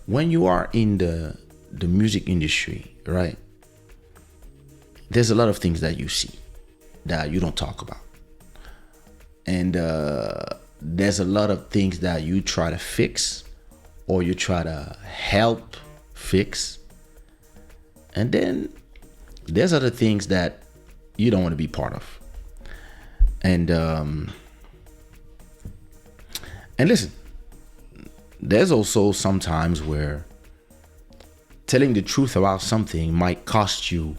when you are in the music industry, right? There's a lot of things that you see that you don't talk about, and there's a lot of things that you try to fix or you try to help fix, and then there's other things that you don't want to be part of. And listen, there's also sometimes where telling the truth about something might cost you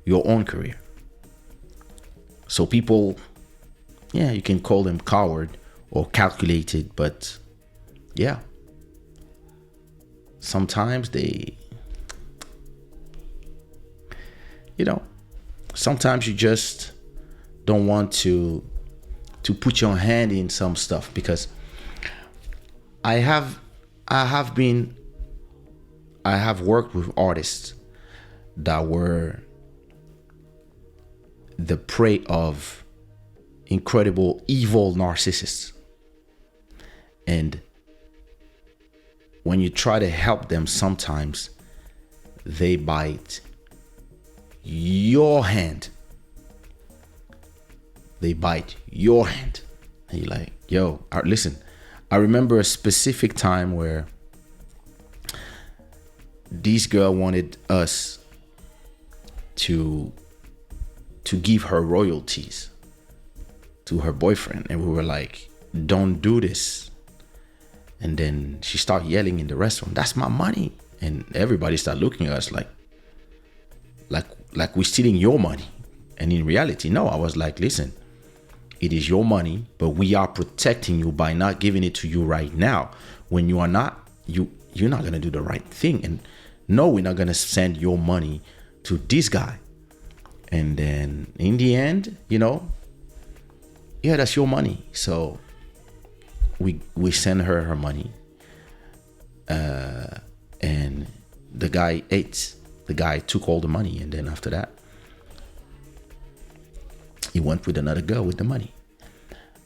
your own career. So people, yeah, you can call them coward or calculated, but yeah, sometimes they, sometimes you just don't want to put your hand in some stuff, because I have worked with artists that were the prey of incredible evil narcissists, and when you try to help them, sometimes they bite your hand. They bite your hand. And you're like, yo, listen, I remember a specific time where this girl wanted us to give her royalties to her boyfriend, and we were like, don't do this. And then she started yelling in the restaurant, that's my money. And everybody started looking at us like we're stealing your money. And in reality, no, I was like, listen, it is your money, but we are protecting you by not giving it to you right now. When you are not, you're not going to do the right thing. And no, we're not going to send your money to this guy. And then in the end, yeah, that's your money. So we send her money. And the guy ate. The guy took all the money. And then after that, he went with another girl with the money.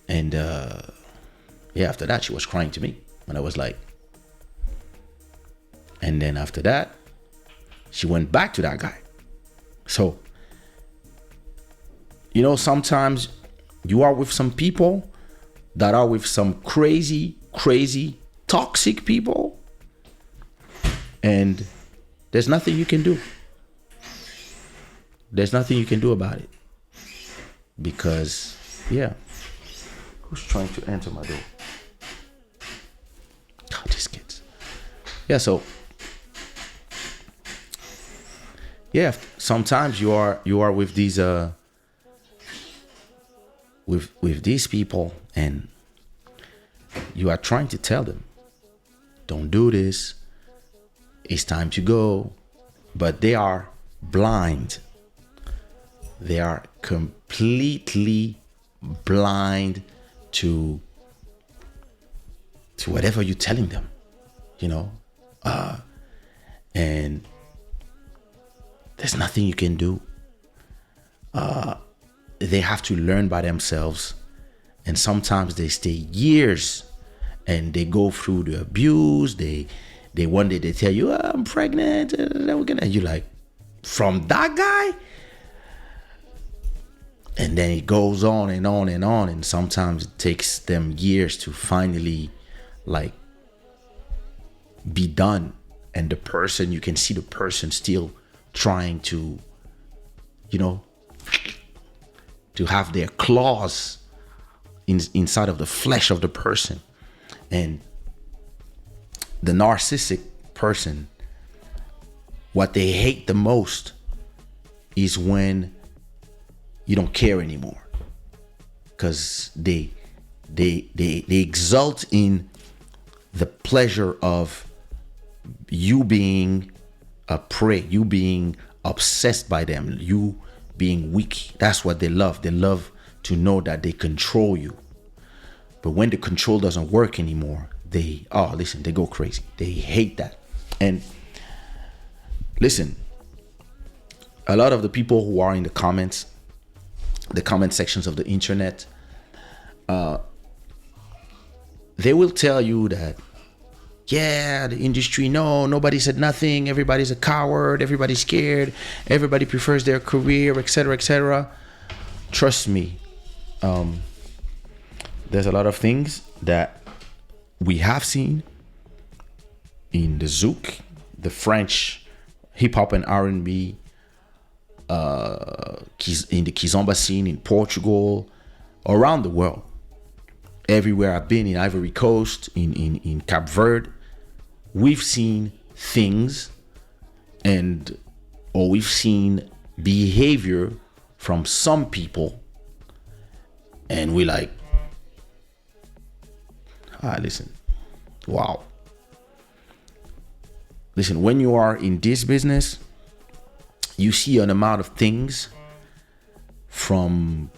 And yeah, after that, she was crying to me. And I was like, and then after that, she went back to that guy. So, sometimes you are with some people that are with some crazy, toxic people, and there's nothing you can do. There's nothing you can do about it. Because, yeah. Who's trying to enter my door? God, these kids. Yeah, so. Yeah, sometimes you are with these with these people, and you are trying to tell them, don't do this. It's time to go. But they are blind. They are completely blind to whatever you're telling them, and there's nothing you can do. They have to learn by themselves, and sometimes they stay years and they go through the abuse. They one day they tell you, oh, I'm pregnant, and you're like, from that guy? And then it goes on and on and on. And sometimes it takes them years to finally be done. And the person, you can see the person still trying to, to have their claws inside of the flesh of the person. And the narcissistic person, what they hate the most is when you don't care anymore, because they exult in the pleasure of you being a prey, you being obsessed by them, you being weak. That's what they love. They love to know that they control you. But when the control doesn't work anymore, they go crazy. They hate that. And listen, a lot of the people who are in the comment sections of the internet, they will tell you that yeah, the industry, no, nobody said nothing, everybody's a coward, everybody's scared, everybody prefers their career, etc., etc. Trust me, there's a lot of things that we have seen in the zouk, the French hip hop and R&B, in the kizomba scene in Portugal, around the world. Everywhere I've been, in Ivory Coast, in Cape Verde, we've seen things or we've seen behavior from some people, and we like, listen, wow. Listen, when you are in this business, you see an amount of things from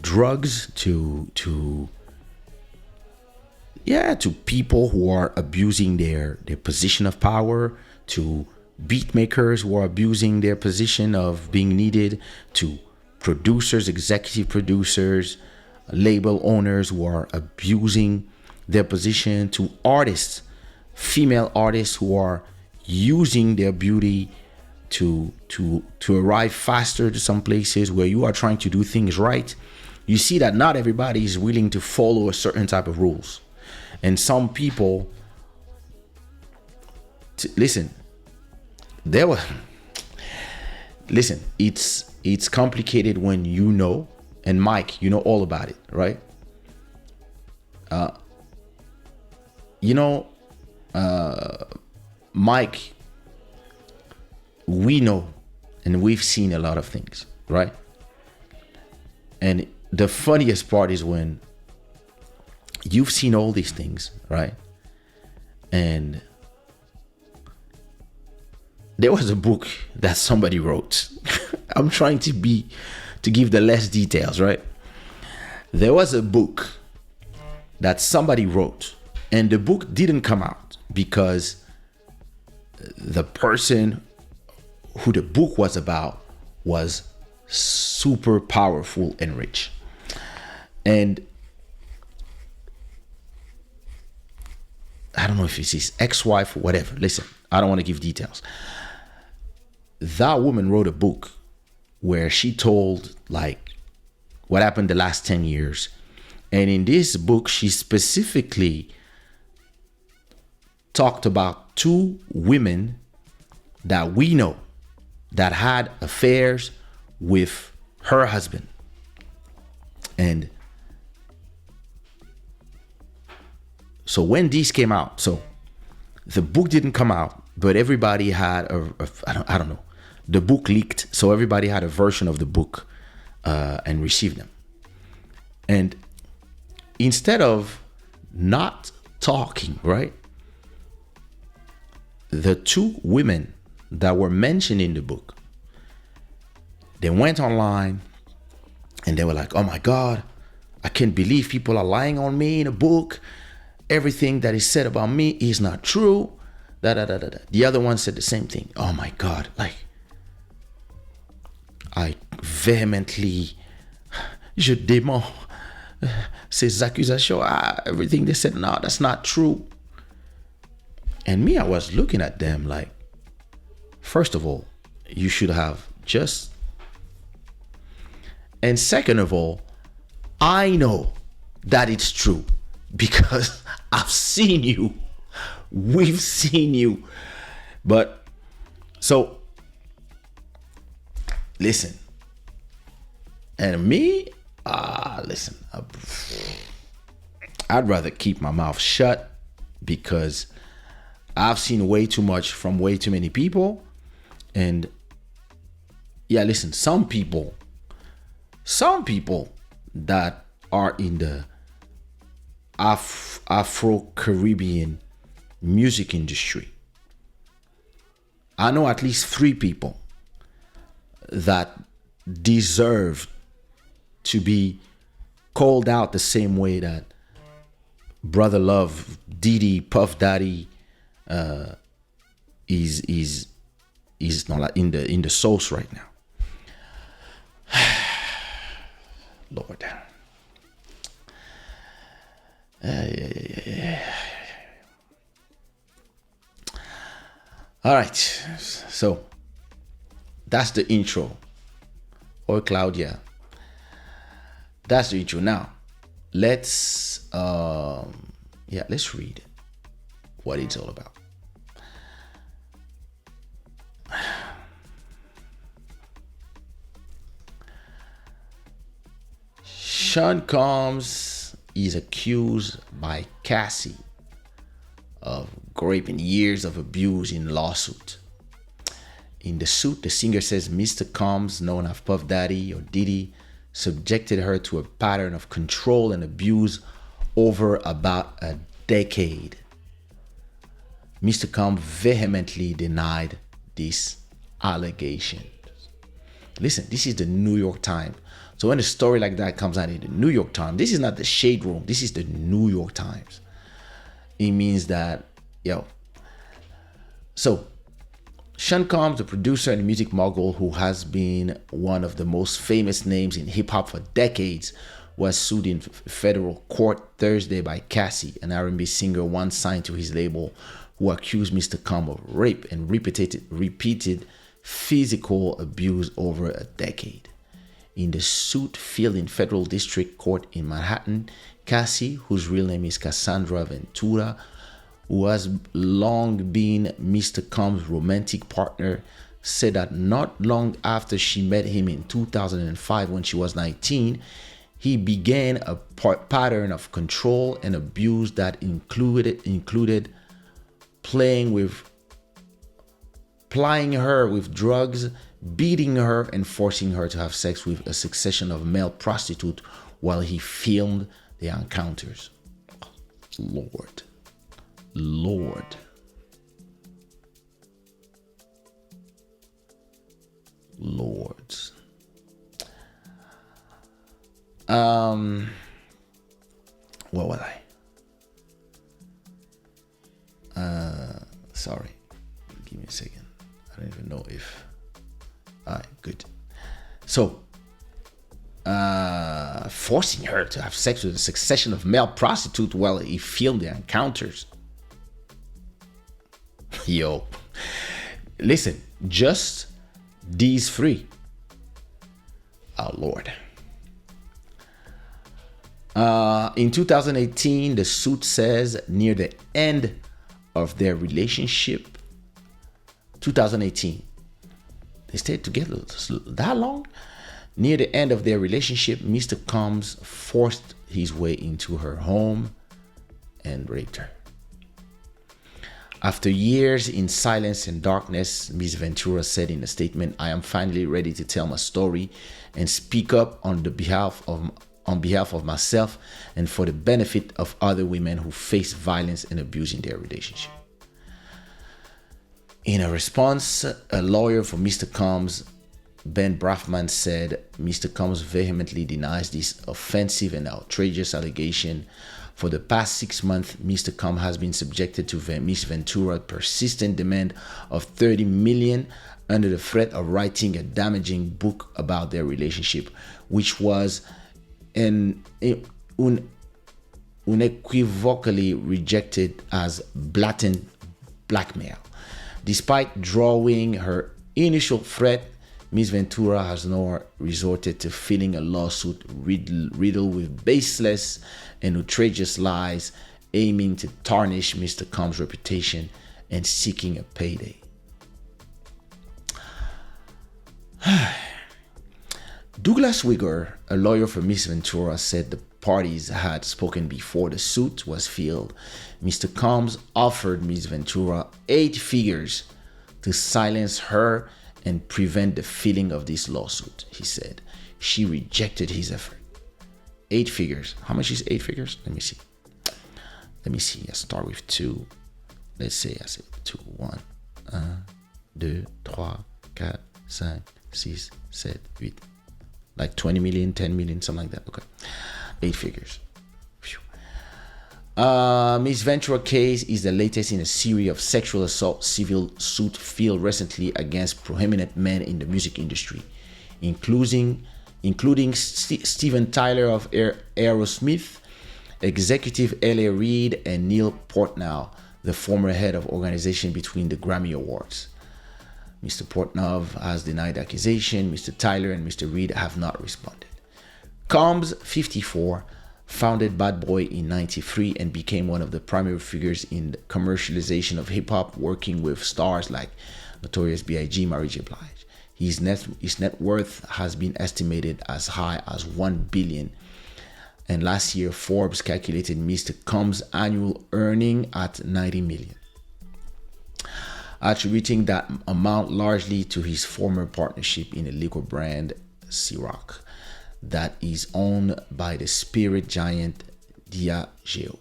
drugs to people who are abusing their position of power, to beat makers who are abusing their position of being needed, to producers, executive producers, label owners who are abusing their position, to artists, female artists who are using their beauty to arrive faster to some places where you are trying to do things right. You see that not everybody is willing to follow a certain type of rules. And some people, listen, it's complicated when you know, and Mike, you know all about it, right? Mike, we know and we've seen a lot of things, right? And the funniest part is when you've seen all these things, right? And there was a book that somebody wrote. I'm trying to give the less details, right? There was a book that somebody wrote, and the book didn't come out because the person who the book was about was super powerful and rich. And I don't know if it's his ex-wife or whatever. Listen, I don't want to give details. That woman wrote a book where she told like what happened the last 10 years. And in this book, she specifically talked about 2 women that we know that had affairs with her husband. And so when these came out, so the book didn't come out, but everybody had I don't know, the book leaked, so everybody had a version of the book and received them. And instead of not talking, right, the 2 women that were mentioned in the book, they went online and they were like, oh my God, I can't believe people are lying on me in a book. Everything that is said about me is not true. The other one said the same thing. Oh my God, like, I vehemently, je dément ces accusations. Everything they said, no, that's not true. And me, I was looking at them like, first of all, you should have just, and second of all, I know that it's true because I've seen you. We've seen you. But so listen, and me, listen, I'd rather keep my mouth shut because I've seen way too much from way too many people. And yeah, listen, some people that are in the Afro-Caribbean music industry, I know at least 3 people that deserve to be called out the same way that Brother Love, Diddy, Puff Daddy is not like in the sauce right now. Lord. All right. So that's the intro. Or Claudia. That's the intro. Now, let's read what it's all about. Sean Combs is accused by Cassie of raping years of abuse in lawsuit. In the suit, the singer says Mr. Combs, known as Puff Daddy or Diddy, subjected her to a pattern of control and abuse over about a decade. Mr. Combs vehemently denied this allegation. Listen, this is the New York Times. So when a story like that comes out in the New York Times, this is not the Shade Room. This is the New York Times. It means that, So, Sean Combs, the producer and music mogul who has been one of the most famous names in hip hop for decades, was sued in federal court Thursday by Cassie, an R&B singer once signed to his label, who accused Mr. Combs of rape and repeated physical abuse over a decade. In the suit filed in federal district court in Manhattan, Cassie, whose real name is Cassandra Ventura, who has long been Mr. Combs' romantic partner, said that not long after she met him in 2005 when she was 19, he began a pattern of control and abuse that included plying her with drugs, beating her, and forcing her to have sex with a succession of male prostitutes while he filmed the encounters. Lord. What was I? Sorry. Give me a second. I don't even know if. All right, good. So, forcing her to have sex with a succession of male prostitutes while he filmed the encounters. Yo, listen, just these three. Oh, Lord. In 2018, the suit says near the end of their relationship, 2018, they stayed together that long? Near the end of their relationship, Mr. Combs forced his way into her home and raped her. After years in silence and darkness, Ms. Ventura said in a statement, "I am finally ready to tell my story and speak up on behalf of myself and for the benefit of other women who face violence and abuse in their relationship." In a response, a lawyer for Mr. Combs, Ben Brafman, said Mr. Combs vehemently denies this offensive and outrageous allegation. For the past 6 months, Mr. Combs has been subjected to Ms. Ventura's persistent demand of $30 million under the threat of writing a damaging book about their relationship, which was unequivocally rejected as blatant blackmail. Despite drawing her initial threat, Ms. Ventura has now resorted to filing a lawsuit riddled with baseless and outrageous lies, aiming to tarnish Mr. Combs' reputation and seeking a payday. Douglas Wigger, a lawyer for Ms. Ventura, said the parties had spoken before the suit was filed. Mr. Combs offered Ms. Ventura 8 figures to silence her and prevent the filing of this lawsuit, he said. She rejected his effort. 8 figures. How much is 8 figures? Let me see. I start with 2. Let's say I say 2. 1, 2, 3, 4, 5, 6, 7, 8. Like 20 million, 10 million, something like that. Okay. 8 figures. Ms. Ventura case is the latest in a series of sexual assault civil suit filed recently against prominent men in the music industry, including Steven Tyler of Aerosmith, executive L.A. Reid, and Neil Portnow. the former head of organization between the Grammy Awards. Mr. Portnoy has denied accusation. Mr. Tyler and Mr. Reed have not responded. Combs, 54, founded Bad Boy in 93 and became one of the primary figures in the commercialization of hip-hop, working with stars like Notorious B.I.G., Mary J. Blige. His net worth has been estimated as high as $1 billion. And last year, Forbes calculated Mr. Combs' annual earning at $90 million, attributing that amount largely to his former partnership in a liquor brand, Ciroc, that is owned by the spirit giant Diageo.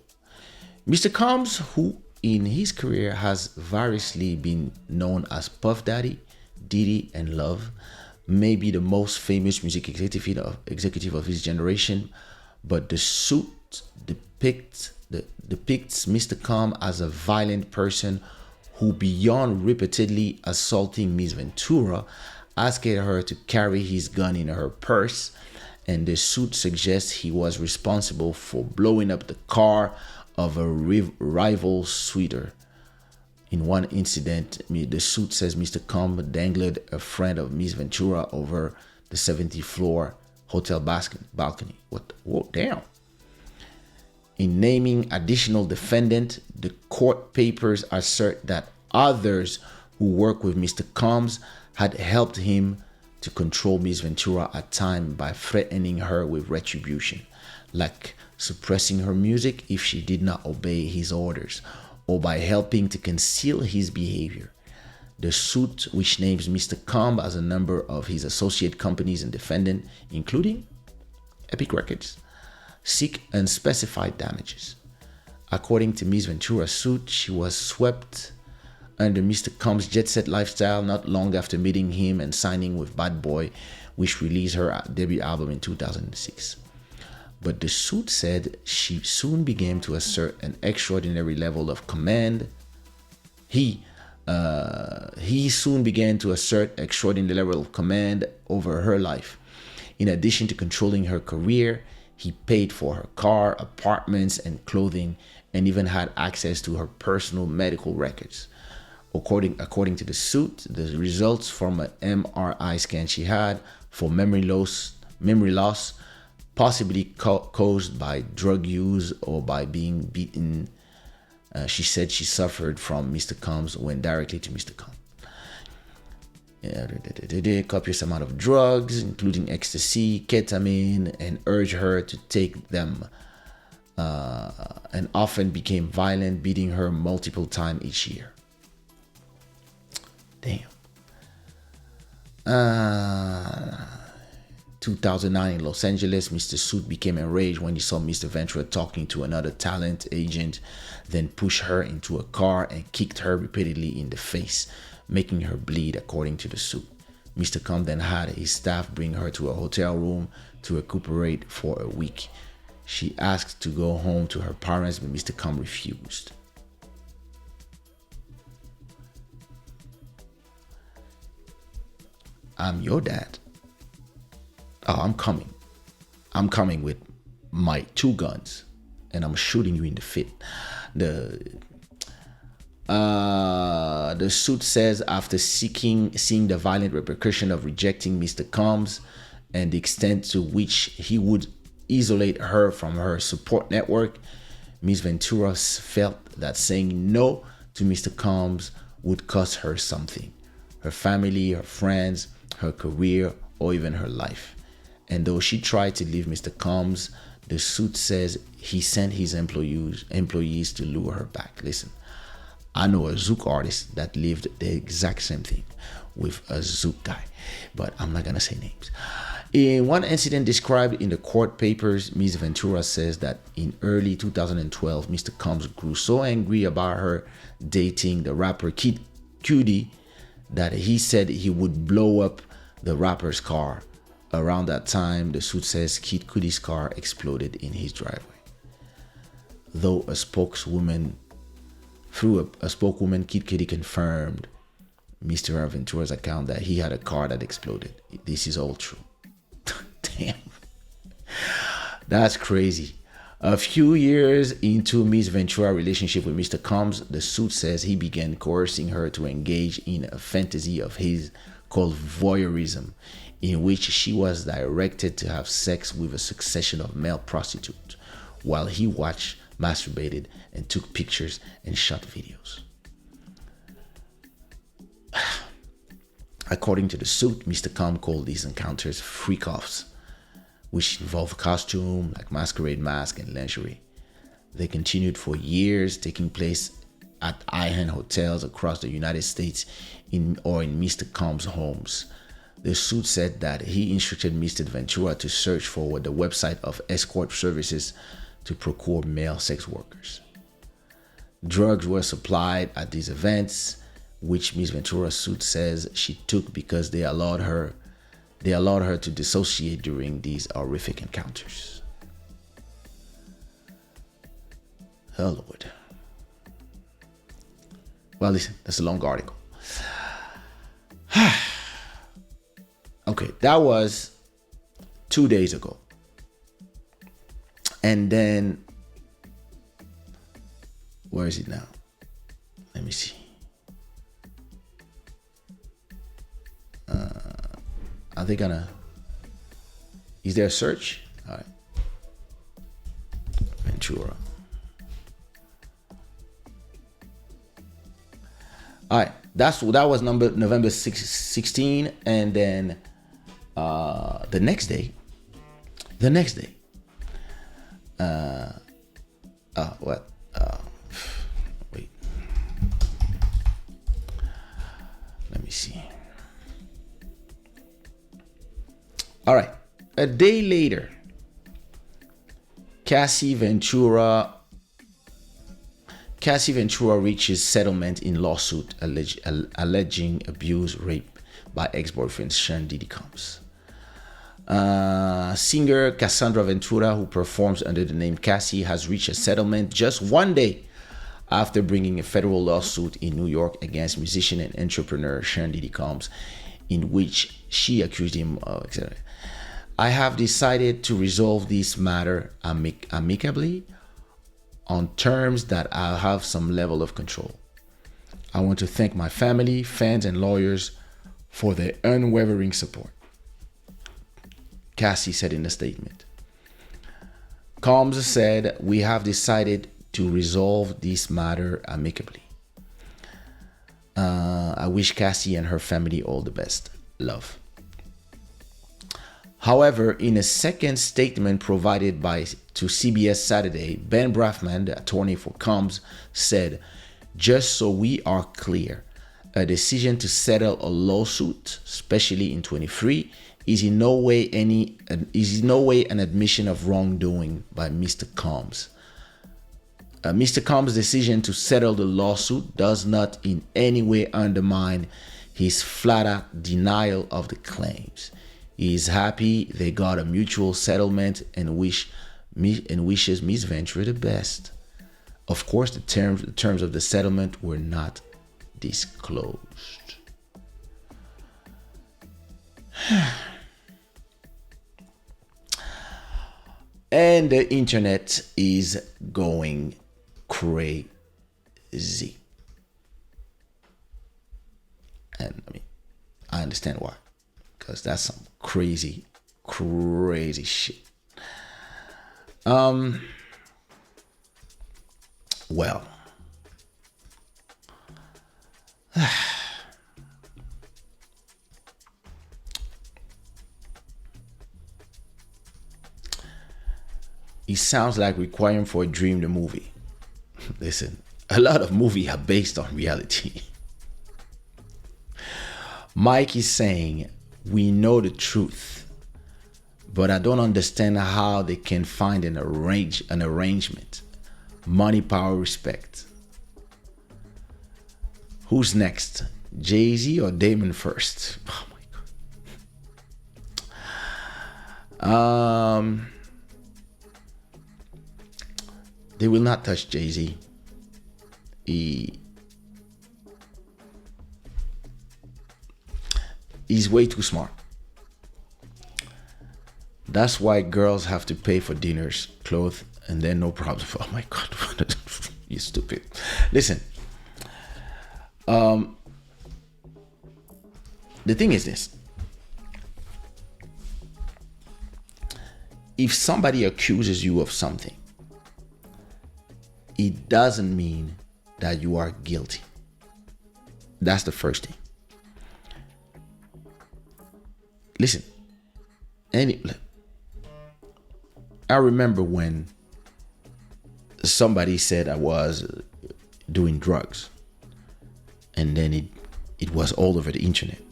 Mr. Combs, who in his career has variously been known as Puff Daddy, Diddy, and Love, may be the most famous music executive of his generation, but the suit depicts Mr. Combs as a violent person who, beyond repeatedly assaulting Miss Ventura, asked her to carry his gun in her purse, and the suit suggests he was responsible for blowing up the car of a rival suitor. In one incident, the suit says Mr. Combs dangled a friend of Miss Ventura over the 70th floor hotel balcony. What? Whoa, damn. In naming additional defendant, the court papers assert that others who work with Mr. Combs had helped him to control Miss Ventura at times by threatening her with retribution, like suppressing her music if she did not obey his orders, or by helping to conceal his behavior. The suit, which names Mr. Combs as a number of his associate companies and defendant, including Epic Records, seek unspecified damages. According to Miss Ventura's suit, she was swept under Mr. Combs' jet-set lifestyle not long after meeting him and signing with Bad Boy, which released her debut album in 2006. But the suit said she soon began to assert an extraordinary level of command. He soon began to assert extraordinary level of command over her life. In addition to controlling her career, he paid for her car, apartments, and clothing, and even had access to her personal medical records. According to the suit, the results from an MRI scan she had for memory loss, possibly caused by drug use or by being beaten. She said she suffered from Mr. Combs, went directly to Mr. Combs. Copious amount of drugs, including ecstasy, ketamine, and urged her to take them, and often became violent, beating her multiple times each year. Damn. 2009 in Los Angeles, Mr. Suit became enraged when he saw Mr. Ventura talking to another talent agent, then pushed her into a car and kicked her repeatedly in the face, making her bleed, according to the suit. Mr. Combs then had his staff bring her to a hotel room to recuperate for a week. She asked to go home to her parents, but Mr. Combs refused. I'm your dad. Oh, I'm coming. I'm coming with my 2 guns, and I'm shooting you in the feet. The suit says after seeing the violent repercussion of rejecting Mr. Combs and the extent to which he would isolate her from her support network, Ms. Ventura felt that saying no to Mr. Combs would cost her something: her family, her friends, her career, or even her life. And though she tried to leave Mr. Combs, the suit says he sent his employees to lure her back. Listen, I know a Zouk artist that lived the exact same thing with a Zouk guy, but I'm not gonna say names. In one incident described in the court papers, Ms. Ventura says that in early 2012, Mr. Combs grew so angry about her dating the rapper Kid Cudi that he said he would blow up the rapper's car. Around that time, the suit says Kid Cudi's car exploded in his driveway. Though a spokeswoman, Kid Cudi confirmed Mr. Ventura's account that he had a car that exploded. This is all true. Damn. That's crazy. A few years into Miss Ventura's relationship with Mr. Combs, the suit says he began coercing her to engage in a fantasy of his called voyeurism, in which she was directed to have sex with a succession of male prostitutes, while he watched, masturbated, and took pictures and shot videos. According to the suit, Mr. Combs called these encounters freak-offs, which involved costume like masquerade mask and lingerie. They continued for years, taking place at high-end hotels across the United States in Mr. Combs' homes. The suit said that he instructed Mr. Ventura to search for the website of escort services to procure male sex workers. Drugs were supplied at these events, which Ms. Ventura's suit says she took because they allowed her to dissociate during these horrific encounters. Oh Lord. Well, listen, that's a long article. Okay, that was 2 days ago. And then, where is it now? Let me see. Are they gonna, is there a search? All right. Ventura. All right, that was November 16, and then the next day, what? Wait, let me see. All right, a day later, Cassie Ventura reaches settlement in lawsuit alleging abuse, rape by ex-boyfriend Sean Diddy Combs. Singer Cassandra Ventura, who performs under the name Cassie, has reached a settlement just 1 day after bringing a federal lawsuit in New York against musician and entrepreneur Sean Diddy Combs, in which she accused him of, etc. I have decided to resolve this matter amicably on terms that I'll have some level of control. I want to thank my family, fans, and lawyers for their unwavering support, Cassie said in a statement. Combs said, "We have decided to resolve this matter amicably. I wish Cassie and her family all the best. Love." However, in a second statement provided to CBS Saturday, Ben Brafman, the attorney for Combs, said, "Just so we are clear, a decision to settle a lawsuit, especially in 23, is in no way an admission of wrongdoing by Mr. Combs. Mr. Combs' decision to settle the lawsuit does not in any way undermine his flat-out denial of the claims. He is happy they got a mutual settlement and wishes Miss Ventura the best. Of course, the terms of the settlement were not disclosed." And the internet is going crazy. And I understand why. Because that's some crazy shit. Well. It sounds like Requiem for a Dream, the movie. Listen, a lot of movies are based on reality. Mike is saying, "We know the truth, but I don't understand how they can find an arrangement. Money, power, respect. Who's next? Jay-Z or Damon first?" Oh my God. They will not touch Jay-Z. He's way too smart. That's why girls have to pay for dinners, clothes, and then no problem. Oh my God, you stupid. Listen, the thing is this. If somebody accuses you of something, it doesn't mean that you are guilty. That's the first thing. Listen, I remember when somebody said I was doing drugs, and then it was all over the internet,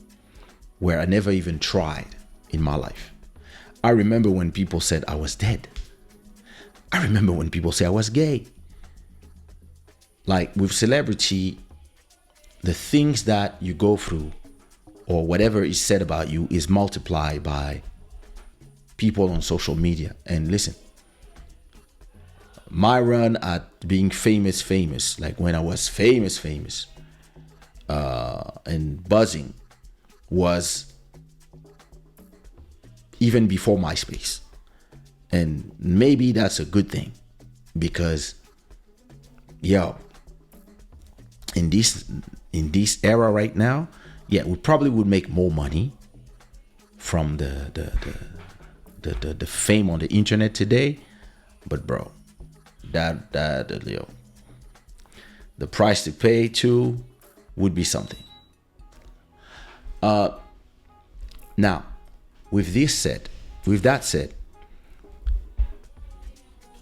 where I never even tried in my life. I remember when people said I was dead. I remember when people say I was gay. Like with celebrity, the things that you go through or whatever is said about you is multiplied by people on social media. And listen, my run at being famous, like when I was famous, and buzzing, was even before MySpace. And maybe that's a good thing, because in this era right now, we probably would make more money from the fame on the internet today. But bro, that the price to pay too would be something. Now, with that said,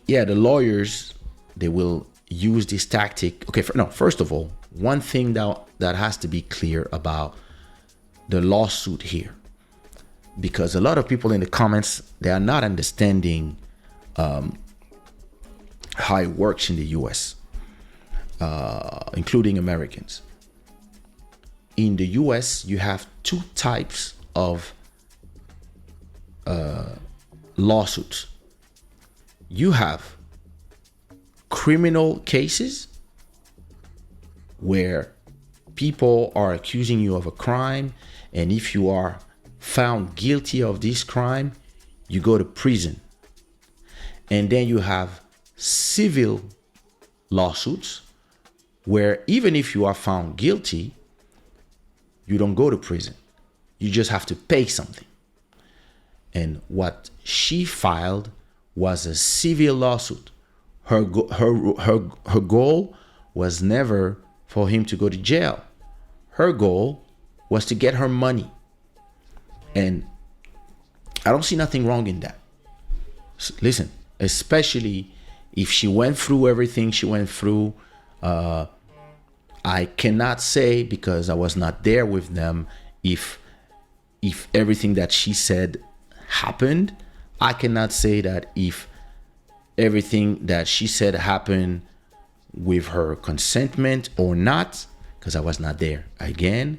the lawyers, they will use this tactic. Okay, first of all, one thing that has to be clear about the lawsuit here, because a lot of people in the comments, they are not understanding how it works in the US, including Americans. In the US, you have two types of lawsuits. You have criminal cases where people are accusing you of a crime, and if you are found guilty of this crime, you go to prison. And then you have civil lawsuits where even if you are found guilty, you don't go to prison. You just have to pay something. And what she filed was a civil lawsuit. Her goal was never for him to go to jail. Her goal was to get her money. And I don't see nothing wrong in that. Listen, especially if she went through everything she went through. I cannot say, because I was not there with them, if everything that she said happened. I cannot say that if everything that she said happened with her consentment or not, because I was not there again.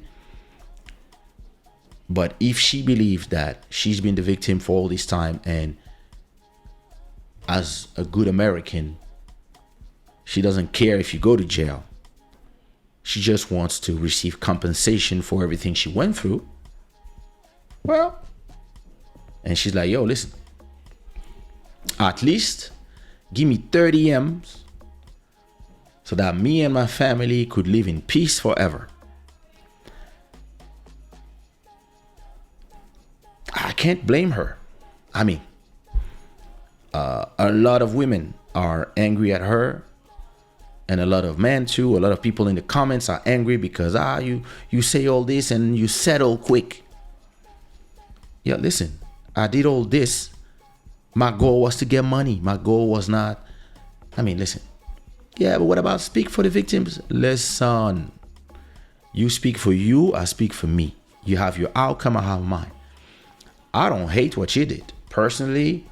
But if she believes that she's been the victim for all this time, and as a good American, she doesn't care if you go to jail, she just wants to receive compensation for everything she went through, well, and she's like, yo, listen, at least give me 30 M's so that me and my family could live in peace forever. I can't blame her. I mean, a lot of women are angry at her, and a lot of men too. A lot of people in the comments are angry because you say all this and you settle quick. Yeah, listen, I did all this. My goal was to get money. My goal was not, listen. Yeah, but what about speak for the victims? Listen, you speak for you, I speak for me. You have your outcome, I have mine. I don't hate what you did. Personally,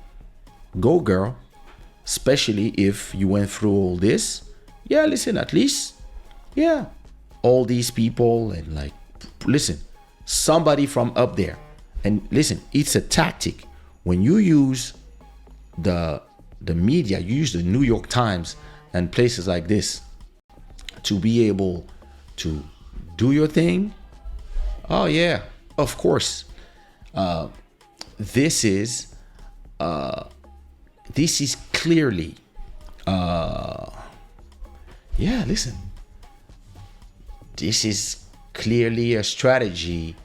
go girl. Especially if you went through all this. Yeah, listen, at least, all these people, and listen, somebody from up there. And listen, it's a tactic. When you use the media, you use the New York Times and places like this to be able to do your thing. Oh yeah, of course. This is clearly Yeah, listen, this is clearly a strategy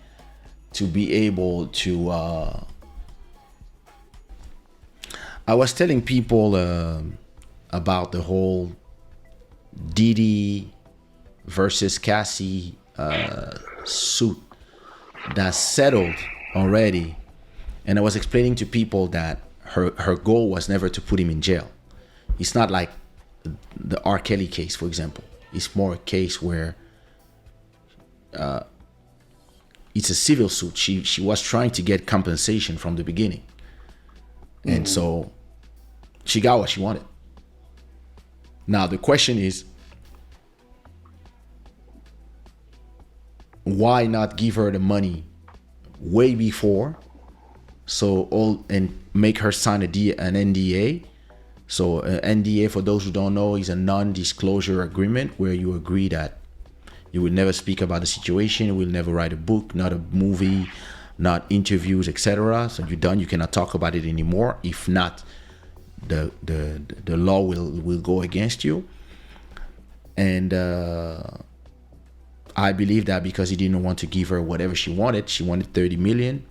to be able to. I was telling people about the whole Diddy versus Cassie suit that's settled already, and I was explaining to people that her goal was never to put him in jail. It's not like the R. Kelly case, for example. It's more a case where it's a civil suit. She was trying to get compensation from the beginning, and so she got what she wanted. Now the question is, why not give her the money way before, so all and make her sign an NDA. So NDA, for those who don't know, is a non-disclosure agreement where you agree that you will never speak about the situation, you will never write a book, not a movie, not interviews, etc. So you're done. You cannot talk about it anymore. If not, the law will go against you. And I believe that because he didn't want to give her whatever she wanted 30 million.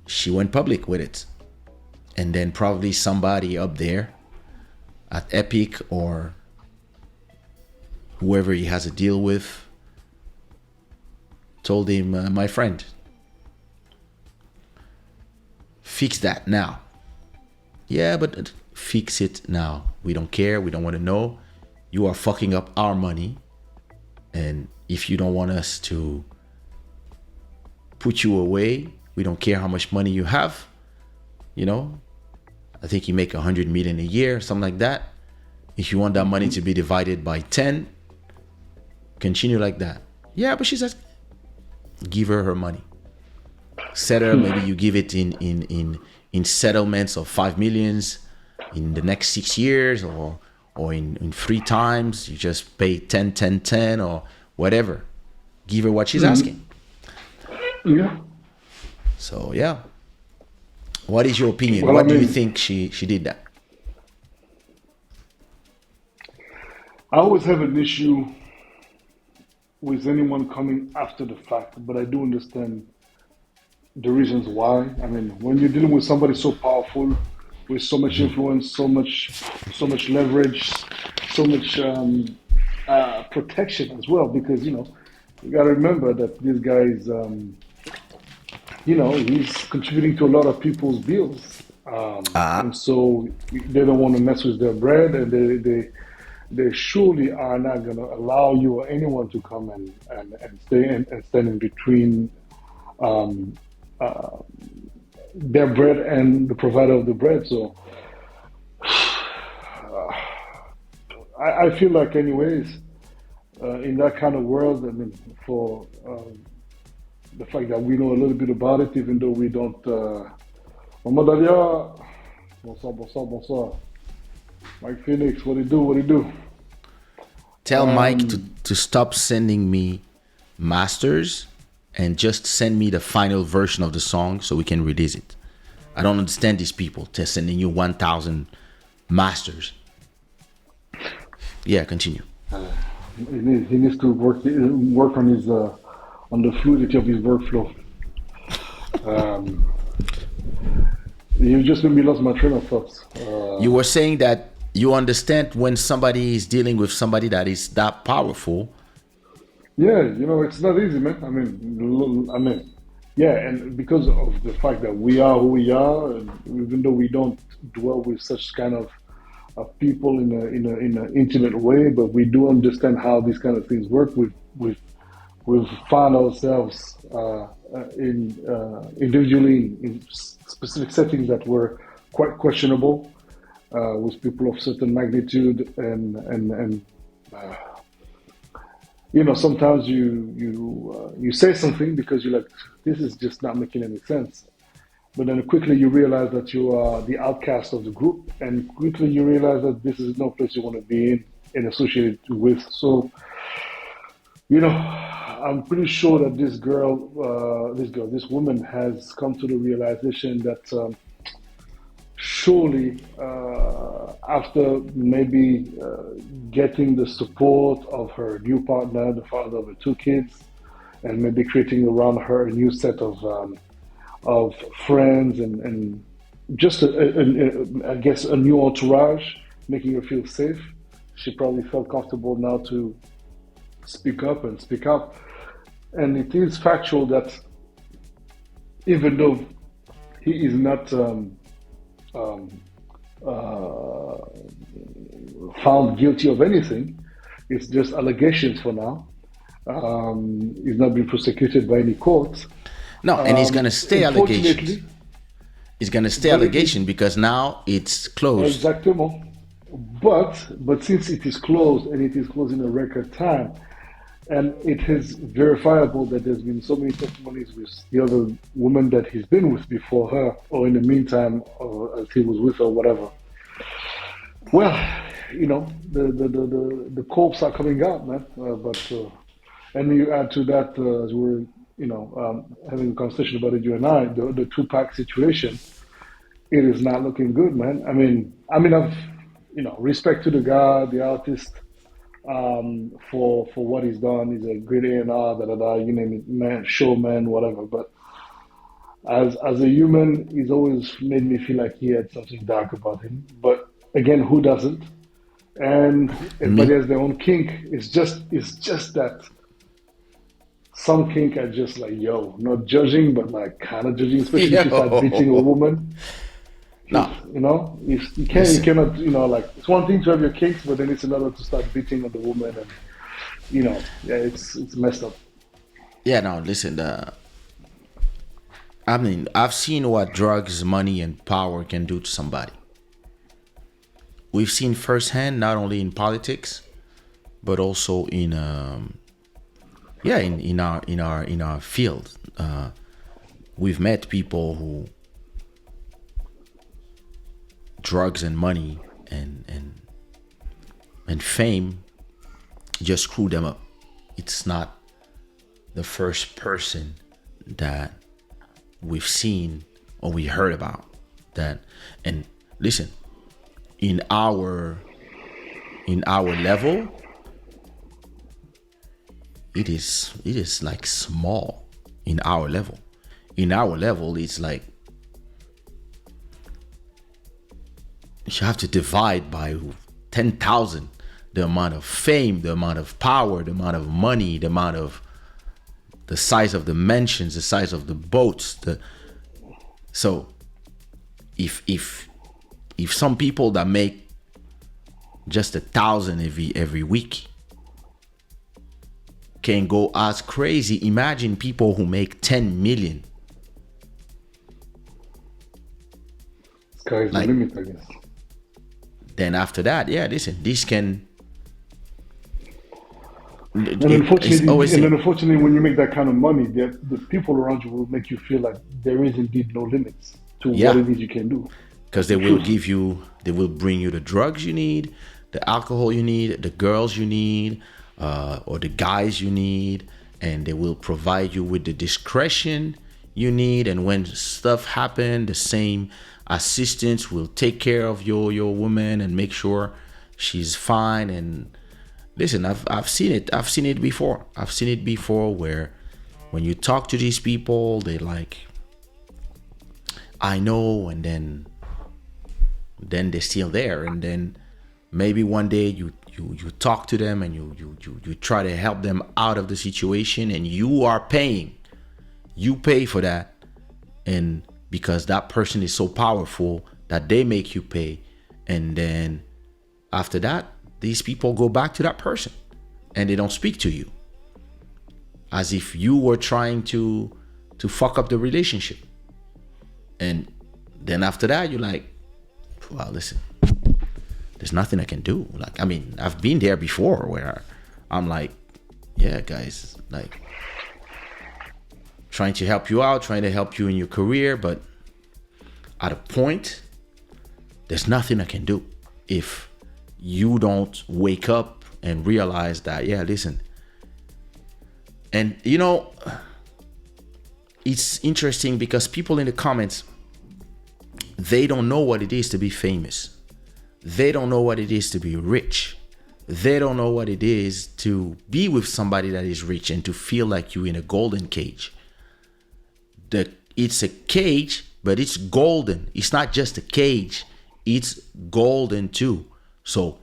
She went public with it, and then probably somebody up there at Epic or whoever he has a deal with told him, my friend, fix that now. Yeah, but fix it now. We don't care. We don't want to know. You are fucking up our money. And if you don't want us to put you away, we don't care how much money you have. You know, I think you make 100 million a year, something like that. If you want that money to be divided by 10, continue like that. Yeah, but she says, give her money. Settle. Maybe you give it in settlements of 5 millions in the next 6 years, or in 3 times. You just pay 10, 10, 10, or whatever. Give her what she's asking. Yeah. So yeah. What is your opinion? Well, What do you think she did that? I always have an issue with anyone coming after the fact, but I do understand the reasons why. I mean, when you're dealing with somebody so powerful, with so much influence, so much leverage, so much protection as well, because you got to remember that this guy is, he's contributing to a lot of people's bills, and so they don't want to mess with their bread, and they surely are not going to allow you or anyone to come and stay and stand in between their bread and the provider of the bread. So I feel like, anyways, in that kind of world, I mean, for the fact that we know a little bit about it, even though we don't. Mama Dalia, bonsoir. Mike Phoenix, what do you do? Tell Mike to stop sending me masters and just send me the final version of the song so we can release it. I don't understand these people. They're sending you 1,000 masters. Yeah, continue. He needs to work on his on the fluidity of his workflow. You just made me lost my train of thoughts. You were saying that you understand when somebody is dealing with somebody that is that powerful. Yeah, it's not easy, man. I mean, yeah, and because of the fact that we are who we are, and even though we don't dwell with such kind of people in an intimate way, but we do understand how these kind of things work. We've found ourselves in individually in specific settings that were quite questionable with people of certain magnitude, and sometimes you say something because you're like, this is just not making any sense. But then quickly you realize that you are the outcast of the group, and quickly you realize that this is no place you want to be in and associated with. So, I'm pretty sure that this woman has come to the realization that surely, after maybe getting the support of her new partner, the father of her two kids, and maybe creating around her a new set of friends and just I guess a new entourage, making her feel safe. She probably felt comfortable now to speak up and speak up. And it is factual that even though he is not um, uh, found guilty of anything, it's just allegations for now. He's not been prosecuted by any court. No, and it's gonna stay allegations. Unfortunately, It's gonna stay but allegation because now it's closed. exactement. But since it is closed and it is closed in a record time, and it is verifiable that there's been so many testimonies with the other woman that he's been with before her, or in the meantime, or as he was with her, whatever. Well, the corpse are coming out, man. And you add to that, as we're having a conversation about it, you and I, the Tupac situation. It is not looking good, man. I've respect to the guy, the artist, for what he's done. He's a great A&R, da da da. You name it, man, showman, whatever. But as a human, he's always made me feel like he had something dark about him. But again, who doesn't? And everybody Me. has their own kink. It's just that some kink are just like, yo, not judging, but like kind of judging, especially if you start beating a Yo. woman. No, You listen. cannot, like, it's one thing to have your kinks, but then it's another to start beating on the woman, and yeah, it's messed up. Yeah, no, listen. I've seen what drugs, money, and power can do to somebody. We've seen firsthand, not only in politics, but also in in our field. We've met people who drugs and money and fame just screw them up. It's not the first person that we've seen or we heard about that. And listen, in our level, it is like small. In our level it's like you have to divide by 10,000 the amount of fame, the amount of power, the amount of money, the size of the mansions, the size of the boats. So if some people that make just 1,000 every week can go as crazy, imagine people who make 10 million. Sky's the Like, limit, I guess. then after that, yeah, listen, this can And it's always unfortunately, when you make that kind of money, the people around you will make you feel like there is indeed no limits to what yeah, it is you can do. because they will bring you the drugs you need, the alcohol you need, the girls you need, or the guys you need, and they will provide you with the discretion you need. And when stuff happen, the same assistants will take care of your woman and make sure she's fine. And listen, I've seen it. I've seen it before. I've seen it before where when you talk to these people, they like, I know, and then they're still there. And then maybe one day you talk to them and you try to help them out of the situation, and you are paying. You pay for that, and because that person is so powerful that they make you pay, and then after that, these people go back to that person and they don't speak to you, as if you were trying to fuck up the relationship. And then after that, you're like, well, listen, there's nothing I can do. Like, I've been there before where I'm like, yeah, guys, like, trying to help you out, trying to help you in your career, but at a point, there's nothing I can do if you don't wake up and realize that, yeah, listen. And it's interesting because people in the comments, They don't know what it is to be famous. They don't know what it is to be rich. They don't know what it is to be with somebody that is rich and to feel like you're in a golden cage. It's a cage, but it's golden. It's not just a cage. It's golden too. So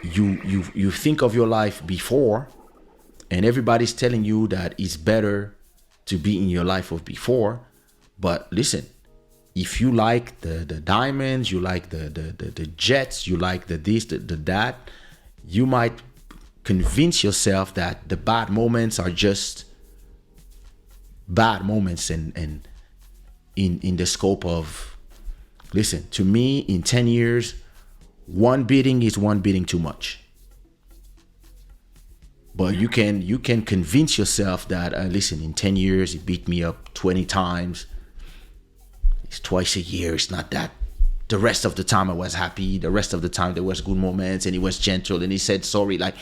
you think of your life before, and everybody's telling you that it's better to be in your life of before. But listen, if you like the diamonds, you like the jets, you like the this, the that, you might convince yourself that the bad moments are just bad moments, and in the scope of, listen, to me, in 10 years, one beating is one beating too much. But you can convince yourself that, listen, in 10 years, he beat me up 20 times. It's twice a year. It's not that. The rest of the time I was happy. The rest of the time there was good moments, and he was gentle, and he said sorry. Like,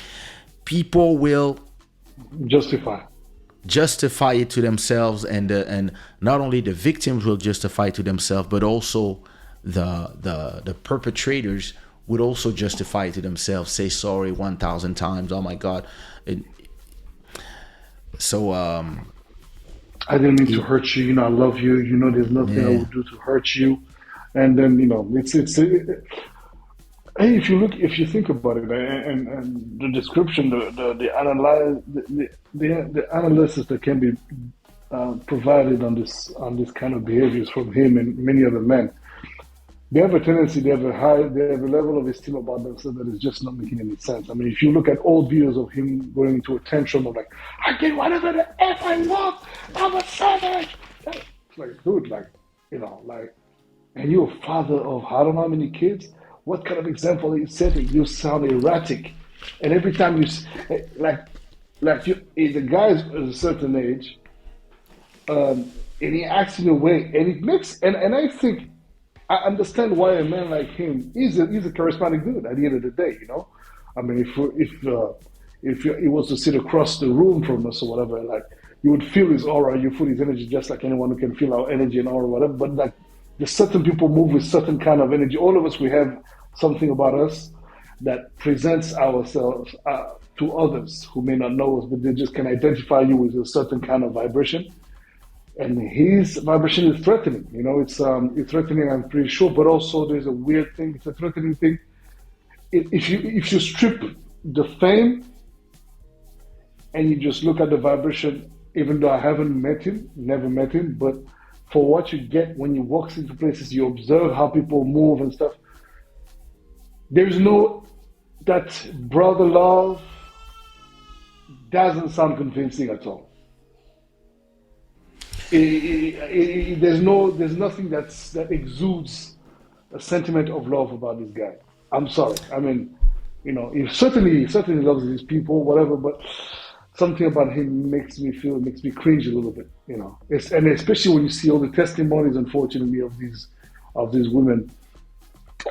people will Justify. it to themselves, and not only the victims will justify it to themselves, but also the perpetrators would also justify it to themselves. Say sorry 1,000 times. Oh my God. So I didn't mean to hurt you. You know, I love you. You know, there's nothing I yeah. would do to hurt you. And then, you know, hey, if you think about it, and the description, the analysis that can be provided on this kind of behaviors from him and many other men, they have a tendency, they have a level of esteem about themselves that is just not making any sense. I mean, if you look at old videos of him going into a tantrum of like, I get whatever the F I want, I'm a savage. It's like, dude, like, you know, like, and you're a father of I don't know how many kids. What kind of example are you setting? You sound erratic, and every time like you, the guy's at a certain age, and he acts in a way, and it makes, and I think I understand why a man like him he's a charismatic dude at the end of the day, you know. I mean, if he was to sit across the room from us or whatever, like you would feel his aura, you feel his energy just like anyone who can feel our energy and aura, whatever. But like, there's certain people move with certain kind of energy. All of us, we have something about us that presents ourselves to others who may not know us, but they just can identify you with a certain kind of vibration. And his vibration is threatening. You know, it's threatening. I'm pretty sure, but also there's a weird thing. It's a threatening thing. If you strip the fame and you just look at the vibration, even though I haven't met him, never met him, but for what you get when you walk into places, you observe how people move and stuff. There's no, that brother love doesn't sound convincing at all. There's nothing that exudes a sentiment of love about this guy. I'm sorry. I mean, you know, he certainly loves these people, whatever, but something about him makes me cringe a little bit, you know. And especially when you see all the testimonies, unfortunately, of these women,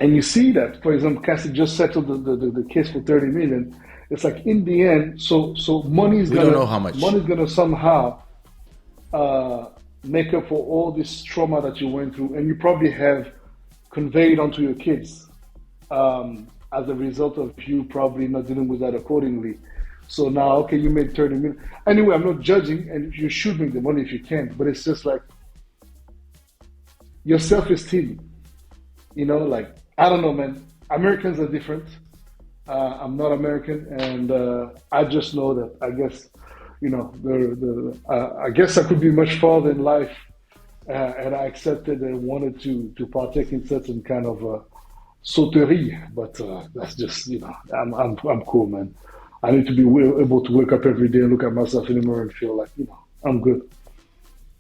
and you see that, for example, Cassie just settled the case for 30 million. It's like, in the end, so money's We don't know how much. gonna somehow make up for all this trauma that you went through, and you probably have conveyed onto your kids as a result of you probably not dealing with that accordingly. So now, okay, you made 30 million. Anyway, I'm not judging, and you should make the money if you can, but it's just like your self-esteem, you know, like, I don't know, man. Americans are different. I'm not American, and I just know that, I guess, you know, I guess I could be much farther in life, and I accepted and wanted to partake in certain kind of sauterie, but that's just, you know, I'm cool, man. I need to be able to wake up every day and look at myself in the mirror and feel like, you know, I'm good.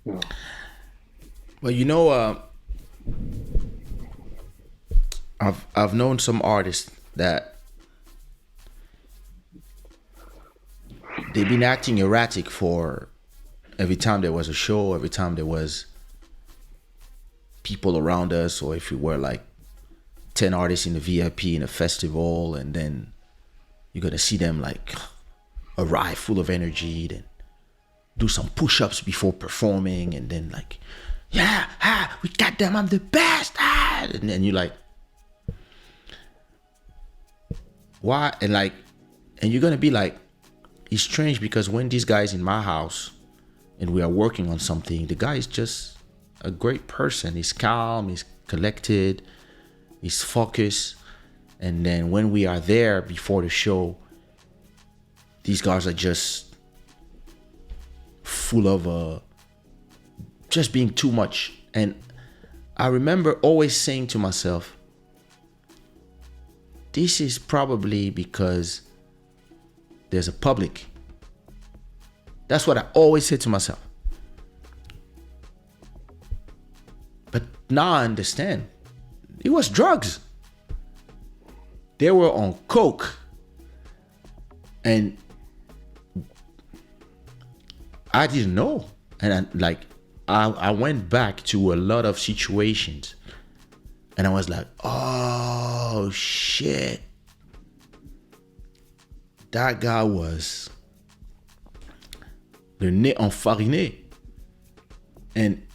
You know. Well, you know, I've known some artists that they've been acting erratic for every time there was a show, every time there was people around us, or if we were like 10 artists in the VIP in a festival, and then you're gonna see them like arrive full of energy, then do some push-ups before performing, and then like yeah, we got them, I'm the best. And then you're like, why? And you're gonna be like, it's strange because when these guys in my house and we are working on something, the guy is just a great person. He's calm, he's collected, he's focused. And then when we are there before the show, these guys are just full of just being too much. And I remember always saying to myself, this is probably because there's a public. That's what I always say to myself. But now I understand. It was drugs. They were on coke. And I didn't know. And I went back to a lot of situations. And I was like, oh shit. That guy was le nez enfariné. And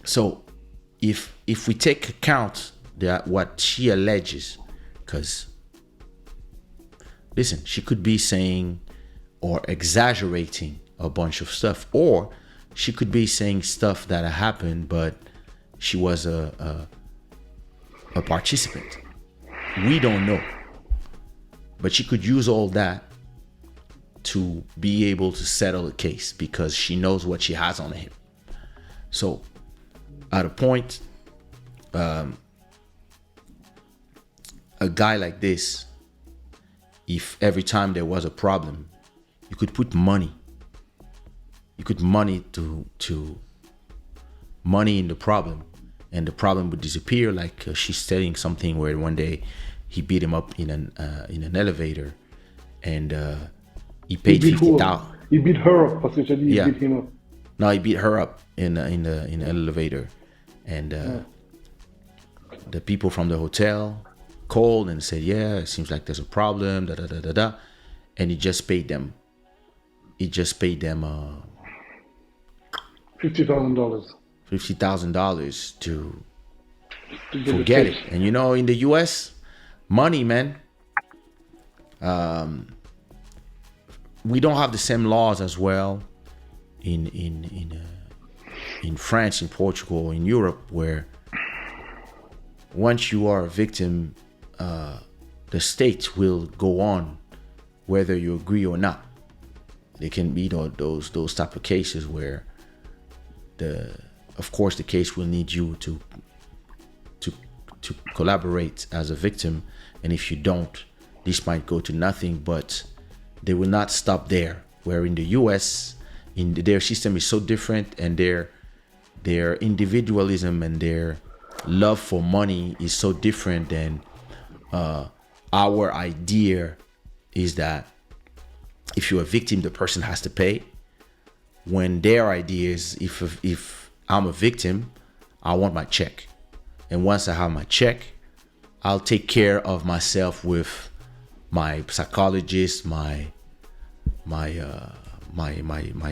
so if we take account that what she alleges, because listen, she could be saying or exaggerating a bunch of stuff, or she could be saying stuff that happened, but she was a participant. We don't know. But she could use all that to be able to settle the case because she knows what she has on him. So at a point, a guy like this, if every time there was a problem, you could put money. You could money to money in the problem, and the problem would disappear. Like she's telling something where one day he beat him up in an elevator, and he paid 50,000. He beat her up, essentially. He beat him up. No, he beat her up in the elevator, and the people from the hotel called and said, "Yeah, it seems like there's a problem." And he just paid them. He just paid them $50,000. $50,000 to forget it. And you know, in the U.S., money, man. We don't have the same laws as well in France, in Portugal, in Europe, where once you are a victim, the state will go on whether you agree or not. There can be those type of cases where of course the case will need you to collaborate as a victim, and if you don't, this might go to nothing. But they will not stop there. Where in the US, their system is so different, and their individualism and their love for money is so different than our idea is that if you're a victim, the person has to pay. When their idea is, if I'm a victim, I want my check. And once I have my check, I'll take care of myself with my psychologist, my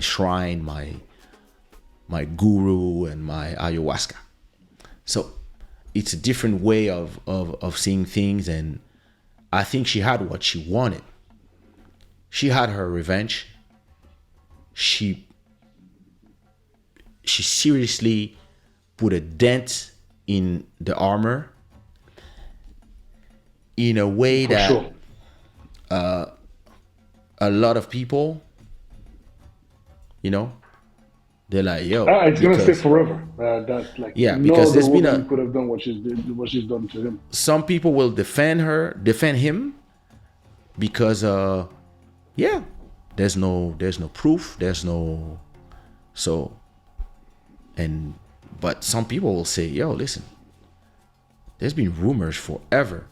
shrine, my guru, and my ayahuasca. So it's a different way of seeing things, and I think she had what she wanted. She had her revenge. She seriously put a dent in the armor in a way that sure. A lot of people, you know, they're like, yo, it's gonna stay forever. That's like, because there's been could have done what she's done to him. Some people will defend him because there's no proof, but some people will say, yo, listen, there's been rumors forever.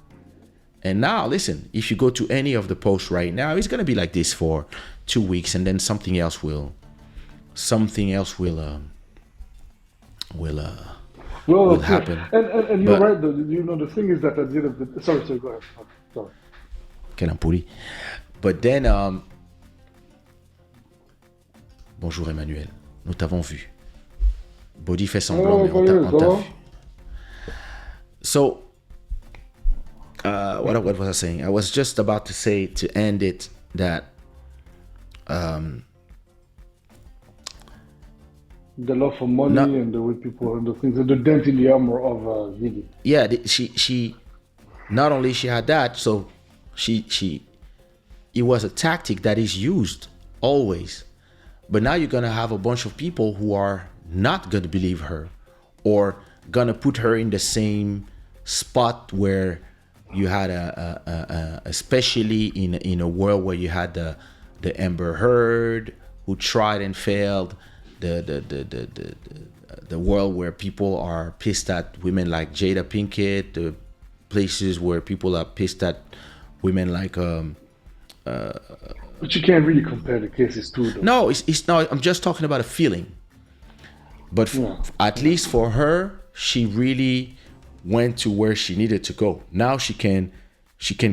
And now, listen, if you go to any of the posts right now, it's going to be like this for 2 weeks, and then something else will happen. And you're right, though. You know, the thing is that at the end of the... Sorry, go ahead. Sorry. Kelampuri. But then, bonjour Emmanuel, nous t'avons vu. Body fait semblant, Oh, mais Valérie, on ça t'a va? vu. So, what was I saying? I was just about to say to end it that The love for money not and the way people and the things, and the dent in the armor of Diddy. yeah she not only she had that, so she it was a tactic that is used always. But now you're gonna have a bunch of people who are not gonna believe her, or gonna put her in the same spot where you had especially in a world where you had the Amber Heard who tried and failed, the world where people are pissed at women like Jada Pinkett, the places where people are pissed at women like But you can't really compare the cases too, though. no, it's not. I'm just talking about a feeling. But Yeah, at least for her, she really went to where she needed to go. Now she can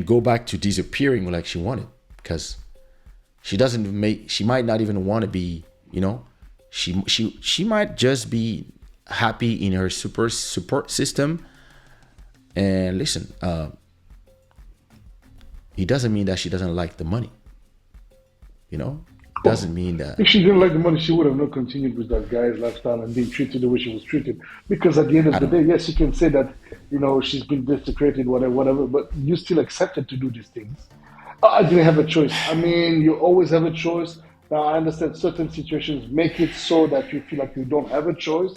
go back to disappearing like she wanted, because she might not even want to be, she might just be happy in her super support system. And listen, it doesn't mean that she doesn't like the money. well, Doesn't mean that. if she didn't like the money, she would have not continued with that guy's lifestyle and being treated the way she was treated. Because at the end I of the don't. day, yes, she can say that, she's been desecrated, whatever, whatever, but you still accepted to do these things. I didn't have a choice. I mean, you always have a choice. Now, I understand certain situations make it so that you feel like you don't have a choice.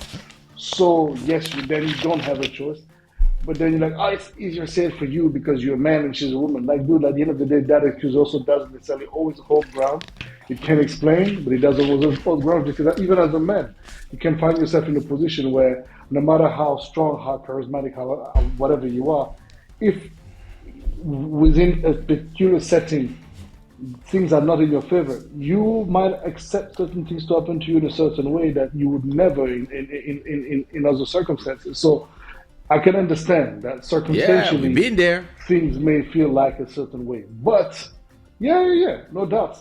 So, yes, then you don't have a choice. But then you're like, oh, it's easier said for you because you're a man and she's a woman. Like, dude, at the end of the day, that excuse also doesn't necessarily always hold ground. It can explain, but it doesn't always hold ground because even as a man, you can find yourself in a position where no matter how strong, how charismatic, how whatever you are, if within a peculiar setting things are not in your favor, you might accept certain things to happen to you in a certain way that you would never in other circumstances. So I can understand that Yeah, we've circumstantially been there. things may feel like a certain way. But yeah, no doubt.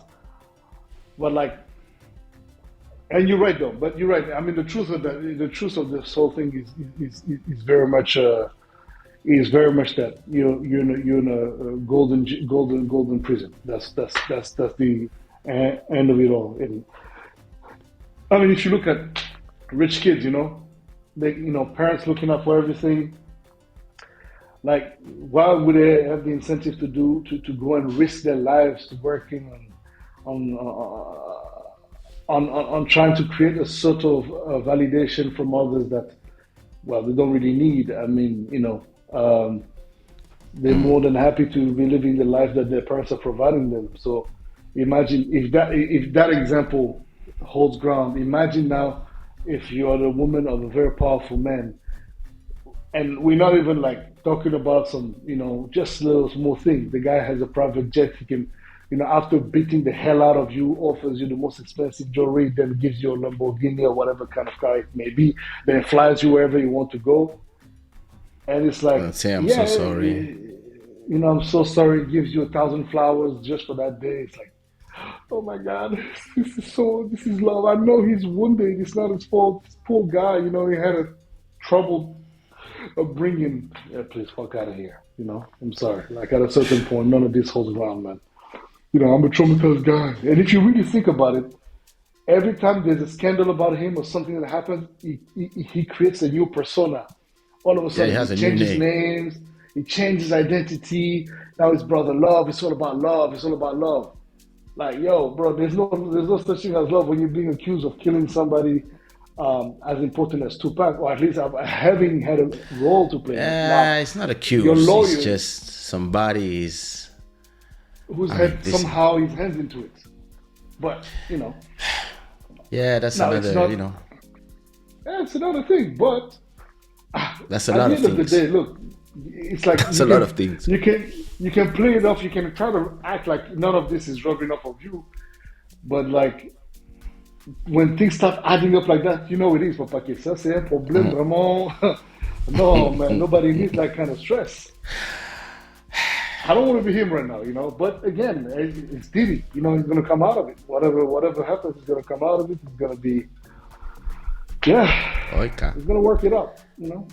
But like, and you're right though. But you're right. I mean, the truth of this whole thing is very much that you're in a golden prison. That's the end of it all. And I mean, if you look at rich kids, they parents looking out for everything. Like, why would they have the incentive to go and risk their lives working on on trying to create a sort of validation from others that, well, they don't really need. I mean, they're more than happy to be living the life that their parents are providing them. So imagine if that example holds ground. Imagine now if you are the woman of a very powerful man, and we're not even like talking about some, just little small things. The guy has a private jet. He can, after beating the hell out of you, offers you the most expensive jewelry, then gives you a Lamborghini or whatever kind of car it may be, then flies you wherever you want to go. And it's like, Say I'm so yeah, sorry. I'm so sorry. Gives you 1,000 flowers just for that day. It's like, oh my God, this is love. I know he's wounded. It's not his fault. This poor guy, he had a trouble upbringing. Yeah, please fuck out of here. I'm sorry. Like at a certain point, none of this holds ground, man. I'm a traumatized guy. And if you really think about it, every time there's a scandal about him or something that happens, he creates a new persona. All of a Yeah, he sudden, he has a new changes name. names, he changes identity. Now it's brother love. It's all about love. It's all about love. Like, yo, bro, there's no such thing as love when you're being accused of killing somebody as important as Tupac, or at least having had a role to play in it. Now, It's not your accused. It's lawyer, just somebody's. who's I mean, had listen. somehow his hands into it, but Yeah, that's now it's another. not. It's another thing. But That's a at lot the of end of the things. day, look, it's like That's a lot of things. you can play it off. You can try to act like none of this is rubbing off of you, but like when things start adding up like that, it is, Papa Kaysha. C'est un problème vraiment. No, man, nobody needs that kind of stress. I don't want to be him right now, But again, it's Diddy. He's going to come out of it. Whatever happens, he's going to come out of it. It's going to be Yeah, Okay. he's gonna work it out. You know.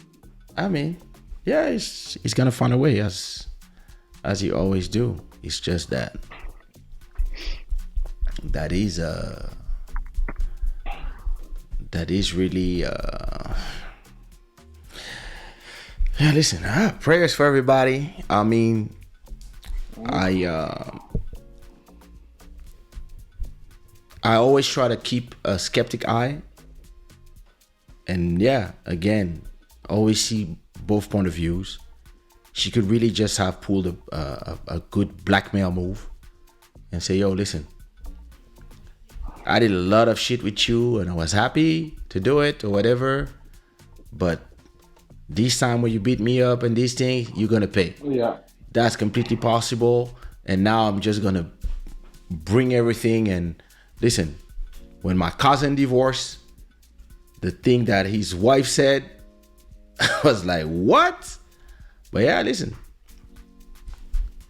I mean, yeah, he's gonna find a way as he always do. It's just that that is that is really yeah. Listen, prayers for everybody. I mean, I uh, I always try to keep a skeptic eye, and yeah, again, always see both point of views. She could really just have pulled a good blackmail move and say, yo, listen, I did a lot of shit with you and I was happy to do it or whatever, but this time when you beat me up and these things, you're gonna pay. Yeah. That's completely possible. And now I'm just gonna bring everything. And listen, when my cousin divorced, the thing that his wife said, I was like, what? But yeah, listen,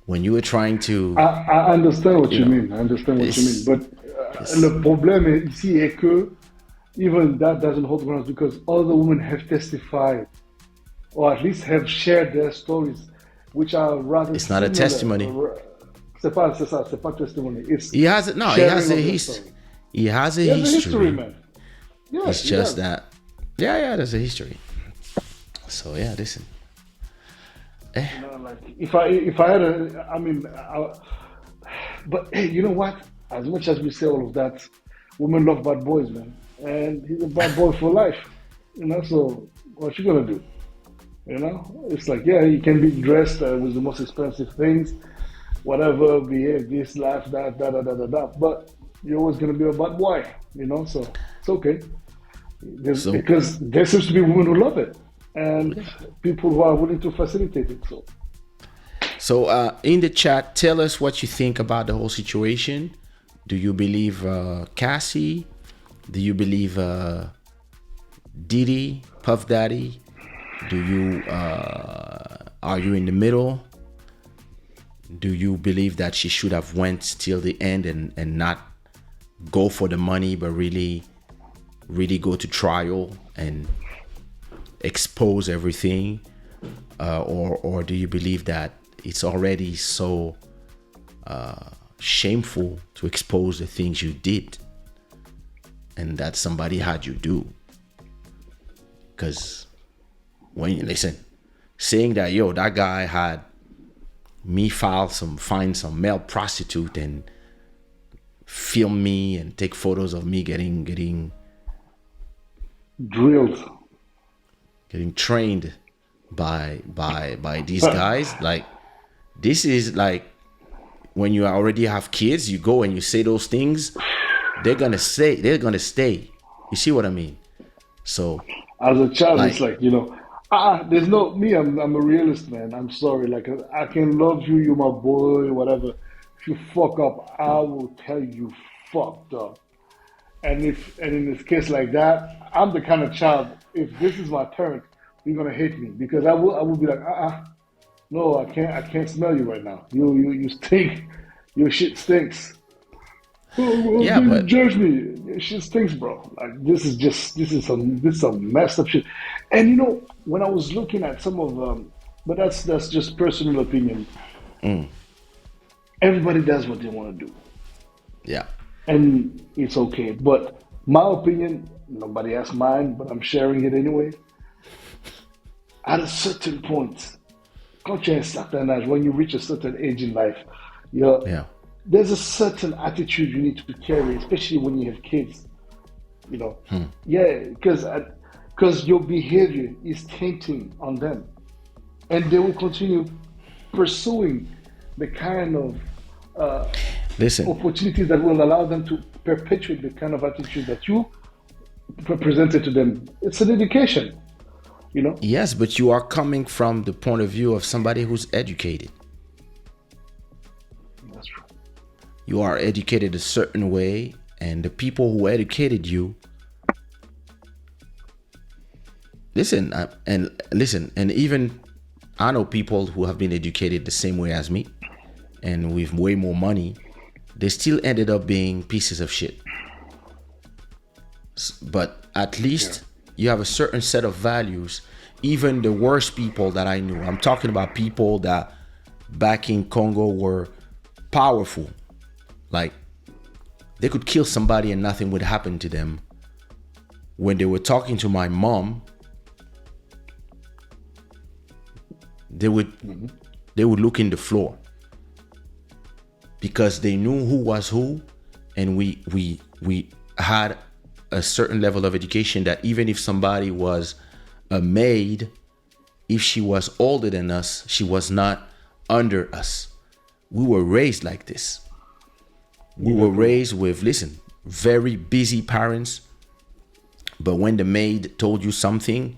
when you were trying to, I understand what you know, mean. I understand what you mean. it's, But it's le problème ici est que even that doesn't hold grounds because other women have testified or at least have shared their stories, which are rather it's not a similar. testimony. C'est pas testimony. It's He has it. No, he sharing has a of their his. story. He has a He has a history, history. man. Yeah, It's he just does. that. Yeah, there's a history. So yeah, listen. You know, like if I had a, I mean, but hey, you know what? As much as we say all of that, women love bad boys, man, and he's a bad boy for life. You know, so what you gonna do? You know, it's like yeah, you can be dressed with the most expensive things, whatever, behave this, laugh, that, but you're always gonna be a bad boy. You know, so it's okay. So Because there seems to be women who love it and people who are willing to facilitate it. So in the chat, tell us what you think about the whole situation. Do you believe Cassie? Do you believe Diddy, Puff Daddy? Do you are you in the middle? Do you believe that she should have went till the end and not go for the money, but really go to trial and expose everything, or do you believe that it's already so shameful to expose the things you did and that somebody had you do? Because when you listen, saying that that guy had me find some male prostitute and film me and take photos of me getting Drilled. trained by these guys, like this is like when you already have kids, you go and you say those things, they're gonna stay. You see what I mean? So As a child, it's like, like, there's no, me, I'm a realist, man. I'm sorry. Like, I can love you, you're my boy, whatever. If you fuck up, I will tell you fucked up. And in this case like that, I'm the kind of child, if this is my parent, you're gonna hate me because I will be like, no, I can't smell you right now. You stink. Your shit stinks. Oh, yeah, you but judge me. Your shit stinks, bro. Like this is some messed up shit. And when I was looking at some of but that's just personal opinion. Everybody does what they want to do. yeah, And it's okay. But my opinion, nobody asked mine, but I'm sharing it anyway. At a certain point, quand tu as un certain âge, when you reach a certain age in life, yeah, there's a certain attitude you need to carry, especially when you have kids. Yeah, because your behavior is tainting on them, and they will continue pursuing the kind of listen, opportunities that will allow them to perpetuate the kind of attitude that you presented to them. It's an education. yes, but you are coming from the point of view of somebody who's educated. That's true. You are educated a certain way, and the people who educated you, listen, and even I know people who have been educated the same way as me and with way more money, they still ended up being pieces of shit. But at least you have a certain set of values. Even the worst people that I knew, I'm talking about people that back in Congo were powerful. Like, they could kill somebody and nothing would happen to them. When they were talking to my mom, they would look in the floor because they knew who was who, and we had a certain level of education that even if somebody was a maid, if she was older than us, she was not under us. We were raised like this. We were raised with, listen, very busy parents, but when the maid told you something,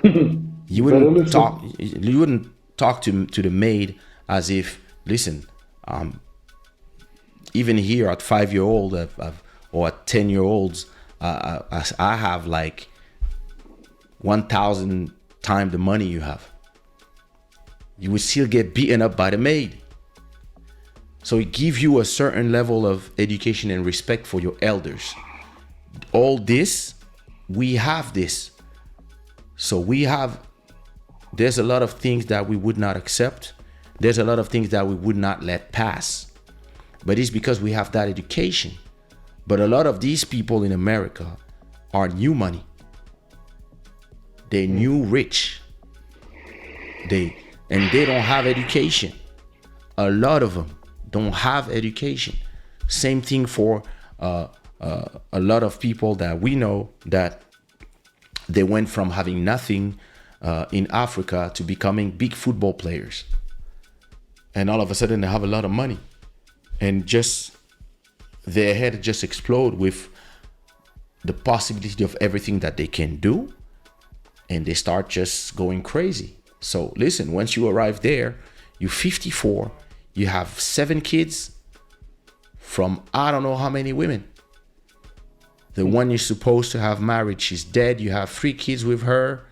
you wouldn't talk. You wouldn't talk to the maid as if, listen, even here at 5-year-old or at 10-year-olds, I have like 1,000 times the money you have. You would still get beaten up by the maid. So it gives you a certain level of education and respect for your elders. All this, we have this. So there's a lot of things that we would not accept. There's a lot of things that we would not let pass. But it's because we have that education. But a lot of these people in America are new money. They're new rich. They don't have education. A lot of them don't have education. Same thing for a lot of people that we know that they went from having nothing in Africa to becoming big football players. And all of a sudden they have a lot of money. And just their head just explode with the possibility of everything that they can do. And they start just going crazy. So listen, once you arrive there, you're 54, you have 7 kids from I don't know how many women. The one you're supposed to have married, she's dead. You have 3 kids with her.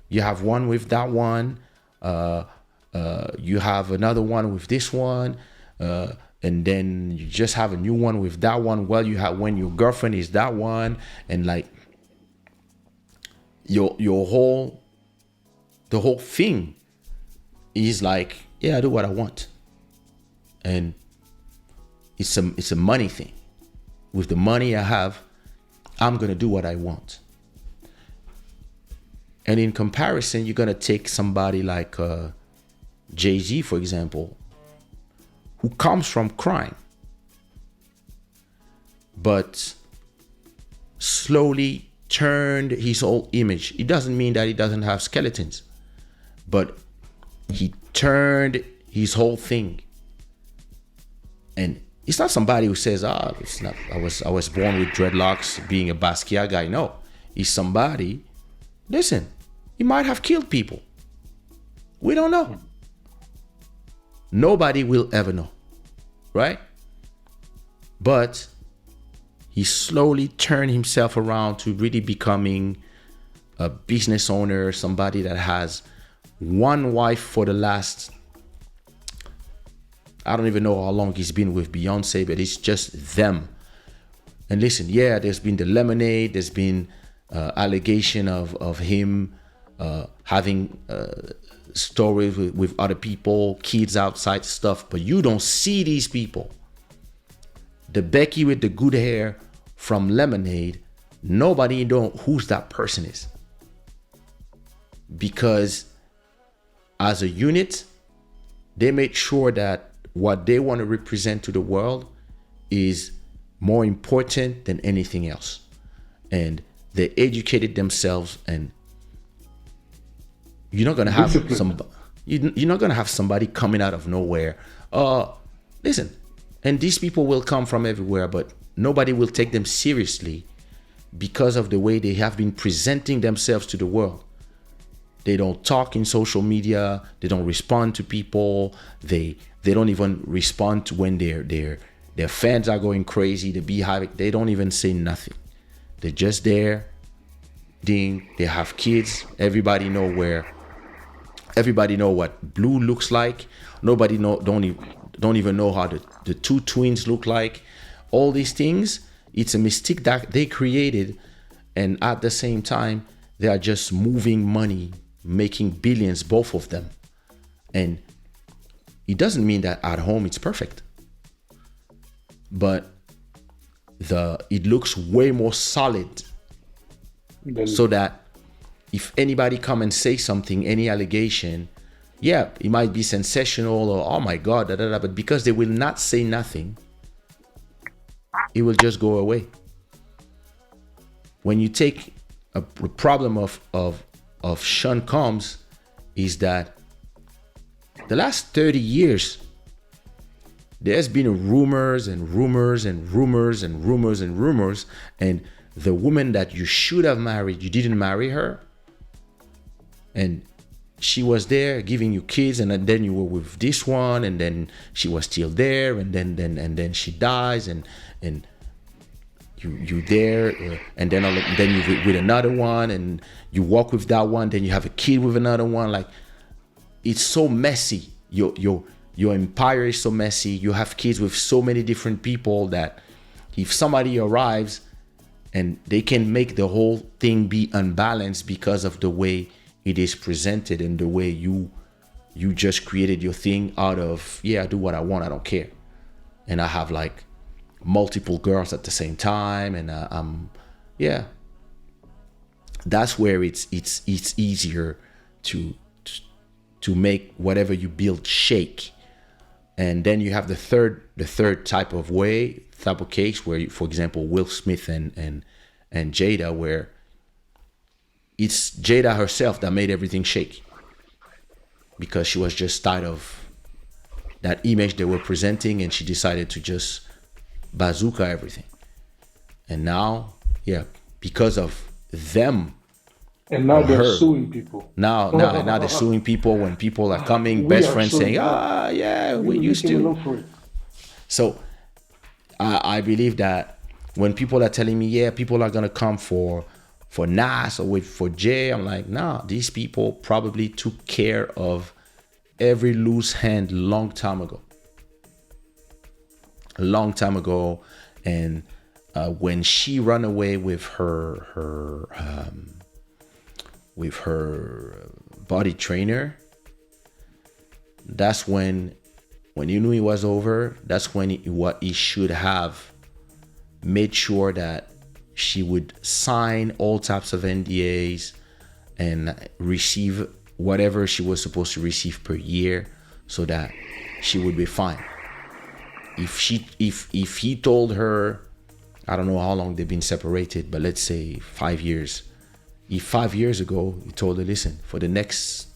You have one with that one. You have another one with this one. And then you just have a new one with that one. Well, you have when your girlfriend is that one. And like the whole thing is like, yeah, I do what I want. And it's a money thing. With the money I have, I'm going to do what I want. And in comparison, you're going to take somebody like Jay-Z, for example, who comes from crime, but slowly turned his whole image. It doesn't mean that he doesn't have skeletons, but he turned his whole thing. And it's not somebody who says, it's not, I was born with dreadlocks being a Basquiat guy. No, he's somebody, listen, he might have killed people. We don't know. Nobody will ever know, right? But he slowly turned himself around to really becoming a business owner, somebody that has one wife for the last, I don't even know how long he's been with Beyonce, but it's just them. And listen, yeah, there's been the lemonade, there's been allegation of him having stories with other people, kids outside stuff, but you don't see these people. The Becky with the good hair from Lemonade, nobody know who's that person is. Because as a unit, they made sure that what they want to represent to the world is more important than anything else. And they educated themselves, and you're not gonna have you're not gonna have somebody coming out of nowhere. Listen, and these people will come from everywhere, but nobody will take them seriously because of the way they have been presenting themselves to the world. They don't talk in social media. They don't respond to people. They don't even respond to when their fans are going crazy. The beehive, they don't even say nothing. They're just there. They have kids. Everybody know what blue looks like. Nobody don't even know how the 2 twins look like. All these things, it's a mystique that they created, And at the same time, they are just moving money, making billions, both of them. And it doesn't mean that at home it's perfect, but it looks way more solid, so that if anybody come and say something, any allegation, yeah, it might be sensational or oh my god, da, da, da, but because they will not say nothing, it will just go away. When you take a problem of Sean Combs, is that the last 30 years there's been rumors and rumors and rumors and rumors and rumors, and the woman that you should have married, you didn't marry her, and she was there giving you kids, and then you were with this one, and then she was still there, and then she dies, and you there, and then you with another one, and you walk with that one, then you have a kid with another one. Like, it's so messy. Your empire is so messy. You have kids with so many different people that if somebody arrives and they can make the whole thing be unbalanced because of the way it is presented and the way you just created your thing out of, yeah, I do what I want, I don't care. And I have like multiple girls at the same time, and yeah, that's where it's easier to make whatever you build shake. And then you have the third type of case where, for example, Will Smith and Jada, where it's Jada herself that made everything shake because she was just tired of that image they were presenting, and she decided to just bazooka everything. And now, yeah, because of them. And now they're suing people. Now they're suing people when people are coming, best friends saying, yeah, we used to. So I believe that when people are telling me, yeah, people are going to come for Nas or wait for Jay, I'm like, nah, these people probably took care of every loose hand long time ago. And when she ran away with her body trainer, that's when you knew it was over. That's when he should have made sure that she would sign all types of NDAs and receive whatever she was supposed to receive per year, so that she would be fine. If he told her, I don't know how long they've been separated, but let's say 5 years. If 5 years ago he told her, listen, for the next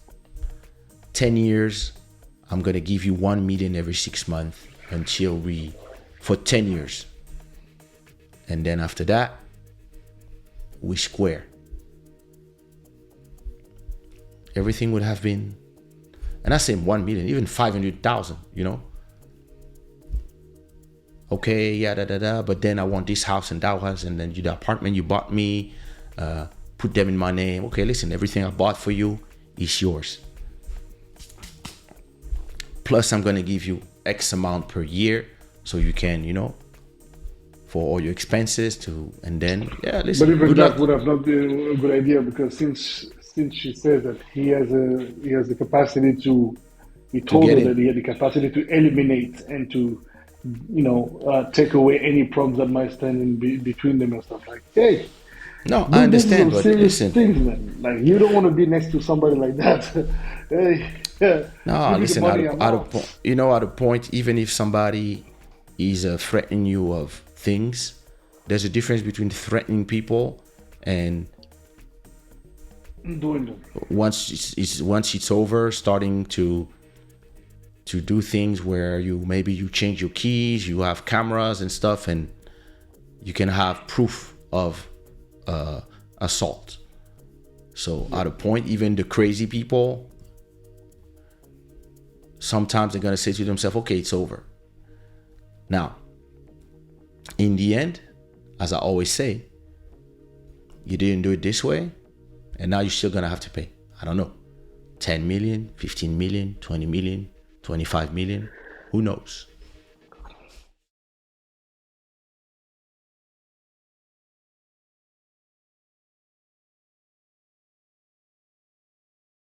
10 years, I'm gonna give you 1 million every 6 months for 10 years. And then after that, we square. Everything would have been, and I say 1 million, even 500,000, Okay, yeah, but then I want this house and that house, and then the apartment you bought me, put them in my name. Okay, listen, everything I bought for you is yours. Plus, I'm gonna give you X amount per year, so you can, for all your expenses and then, yeah, listen. But even that would have not been a good idea, because since she says that he has the capacity to, he told her that he had the capacity to eliminate and to, take away any problems that might stand in between them and stuff like. Hey, no, I understand, but listen, things, man. Like, you don't want to be next to somebody like that. Hey, yeah. No, listen. At a point, even if somebody is threatening you of things, there's a difference between threatening people and doing them. Once it's over, starting to do things where you change your keys, you have cameras and stuff, and you can have proof of assault. So at a point, even the crazy people, sometimes they're gonna say to themselves, okay, it's over. Now, in the end, as I always say, you didn't do it this way, and now you're still gonna have to pay, I don't know, 10 million, 15 million, 20 million, 25 million, who knows?